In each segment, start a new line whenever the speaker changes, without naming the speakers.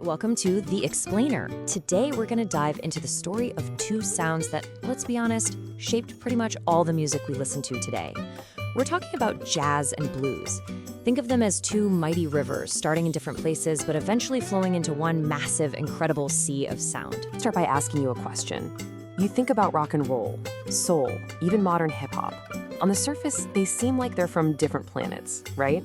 welcome to The Explainer. Today we're going to dive into the story of two sounds that, let's be honest, shaped pretty much all the music we listen to today. We're talking about jazz and blues. Think of them as two mighty rivers, starting in different places, but eventually flowing into one massive, incredible sea of sound.
I'll start by asking you a question. You think about rock and roll, soul, even modern hip-hop. On the surface, they seem like they're from different planets, right?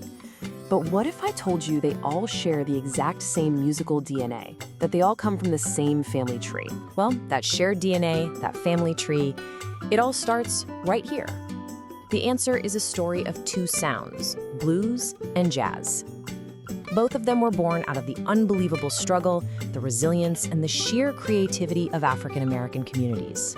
But what if I told you they all share the exact same musical DNA, that they all come from the same family tree?
Well, that shared DNA, that family tree, it all starts right here. The answer is a story of two sounds, blues and jazz. Both of them were born out of the unbelievable struggle, the resilience, and the sheer creativity of African American communities.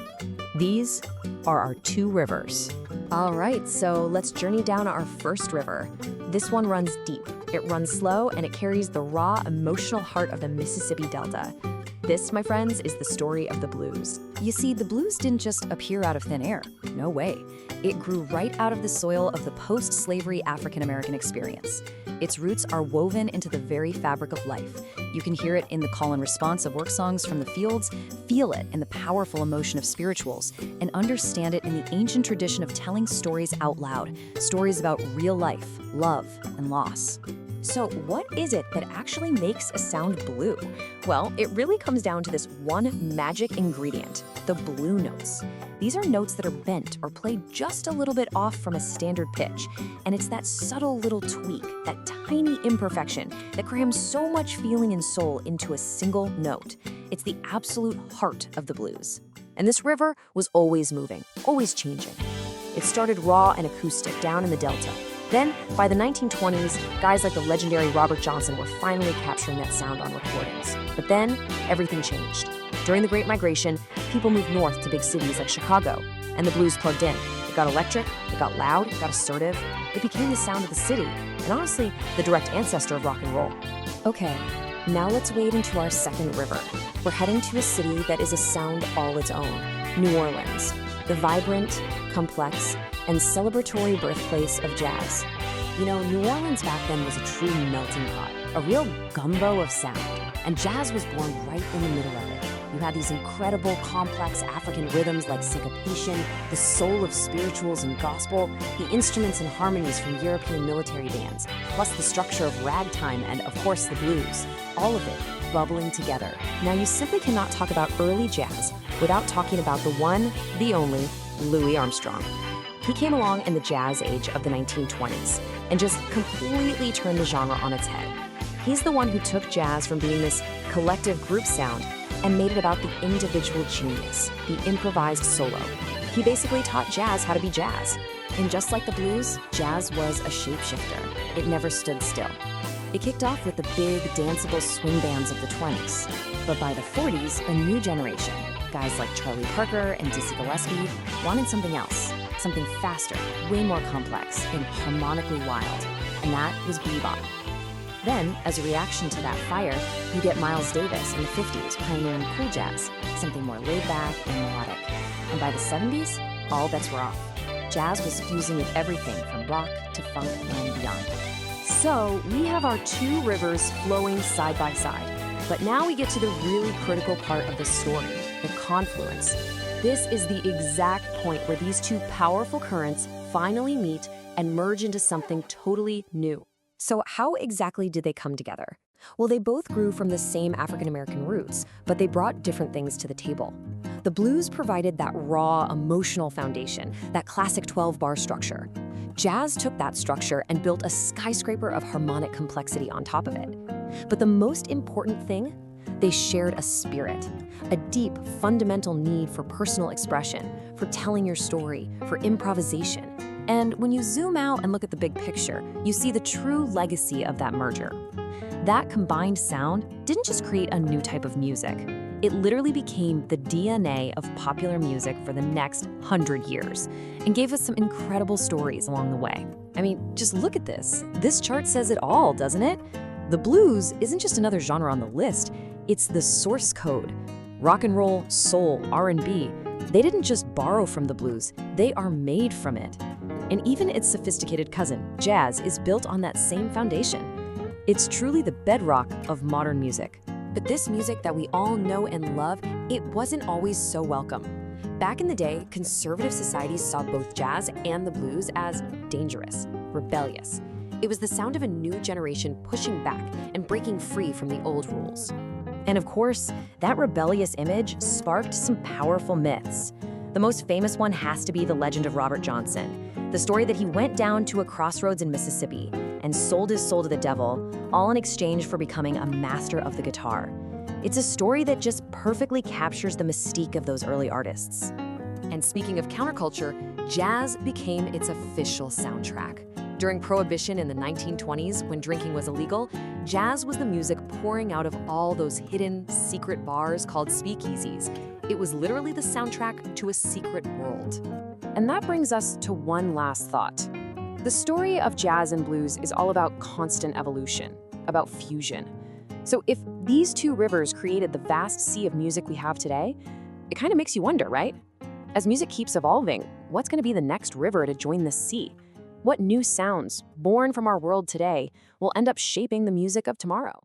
These are our two rivers. All right, so let's journey down our first river. This one runs deep. It runs slow, and it carries the raw, emotional heart of the Mississippi Delta. This, my friends, is the story of the blues. You see, the blues didn't just appear out of thin air. No way. It grew right out of the soil of the post-slavery African-American experience. Its roots are woven into the very fabric of life. You can hear it in the call and response of work songs from the fields, feel it in the powerful emotion of spirituals, and understand it in the ancient tradition of telling stories out loud, stories about real life, love, and loss. So what is it that actually makes a sound blue? Well, it really comes down to this one magic ingredient, the blue notes. These are notes that are bent or played just a little bit off from a standard pitch, and it's that subtle little tweak, that tiny imperfection, that crams so much feeling and soul into a single note. It's the absolute heart of the blues. And this river was always moving, always changing. It started raw and acoustic down in the Delta. Then, by the 1920s, guys like the legendary Robert Johnson were finally capturing that sound on recordings. But then, everything changed. During the Great Migration, people moved north to big cities like Chicago, and the blues plugged in. It got electric, it got loud, it got assertive. It became the sound of the city, and honestly, the direct ancestor of rock and roll. Okay, now let's wade into our second river. We're heading to a city that is a sound all its own, New Orleans, the vibrant, complex, and celebratory birthplace of jazz. You know, New Orleans back then was a true melting pot, a real gumbo of sound, and jazz was born right in the middle of it. You had these incredible, complex African rhythms like syncopation, the soul of spirituals and gospel, the instruments and harmonies from European military bands, plus the structure of ragtime and, of course, the blues. All of it bubbling together. Now, you simply cannot talk about early jazz without talking about the one, the only, Louis Armstrong. He came along in the jazz age of the 1920s and just completely turned the genre on its head. He's the one who took jazz from being this collective group sound and made it about the individual genius, the improvised solo. He basically taught jazz how to be jazz. And just like the blues, jazz was a shapeshifter. It never stood still. It kicked off with the big, danceable swing bands of the 20s. But by the 40s, a new generation, guys like Charlie Parker and Dizzy Gillespie, wanted something else, something faster, way more complex, and harmonically wild. And that was bebop. Then, as a reaction to that fire, you get Miles Davis in the 50s pioneering cool jazz, something more laid-back and melodic. And by the 70s, all bets were off. Jazz was fusing with everything from rock to funk and beyond. So, we have our two rivers flowing side by side. But now we get to the really critical part of the story, the confluence. This is the exact point where these two powerful currents finally meet and merge into something totally new. So how exactly did they come together? Well, they both grew from the same African-American roots, but they brought different things to the table. The blues provided that raw, emotional foundation, that classic 12-bar structure. Jazz took that structure and built a skyscraper of harmonic complexity on top of it. But the most important thing, they shared a spirit, a deep, fundamental need for personal expression, for telling your story, for improvisation. And when you zoom out and look at the big picture, you see the true legacy of that merger. That combined sound didn't just create a new type of music. It literally became the DNA of popular music for the next 100 years and gave us some incredible stories along the way. I mean, just look at this. This chart says it all, doesn't it? The blues isn't just another genre on the list, it's the source code. Rock and roll, soul, R&B, they didn't just borrow from the blues, they are made from it. And even its sophisticated cousin, jazz, is built on that same foundation. It's truly the bedrock of modern music.
But this music that we all know and love, it wasn't always so welcome. Back in the day, conservative societies saw both jazz and the blues as dangerous, rebellious. It was the sound of a new generation pushing back and breaking free from the old rules.
And of course, that rebellious image sparked some powerful myths. The most famous one has to be the legend of Robert Johnson, the story that he went down to a crossroads in Mississippi and sold his soul to the devil, all in exchange for becoming a master of the guitar. It's a story that just perfectly captures the mystique of those early artists.
And speaking of counterculture, jazz became its official soundtrack. During Prohibition in the 1920s, when drinking was illegal, jazz was the music pouring out of all those hidden, secret bars called speakeasies. It was literally the soundtrack to a secret world.
And that brings us to one last thought. The story of jazz and blues is all about constant evolution, about fusion. So if these two rivers created the vast sea of music we have today, it kind of makes you wonder, right? As music keeps evolving, what's going to be the next river to join the sea? What new sounds, born from our world today, will end up shaping the music of tomorrow?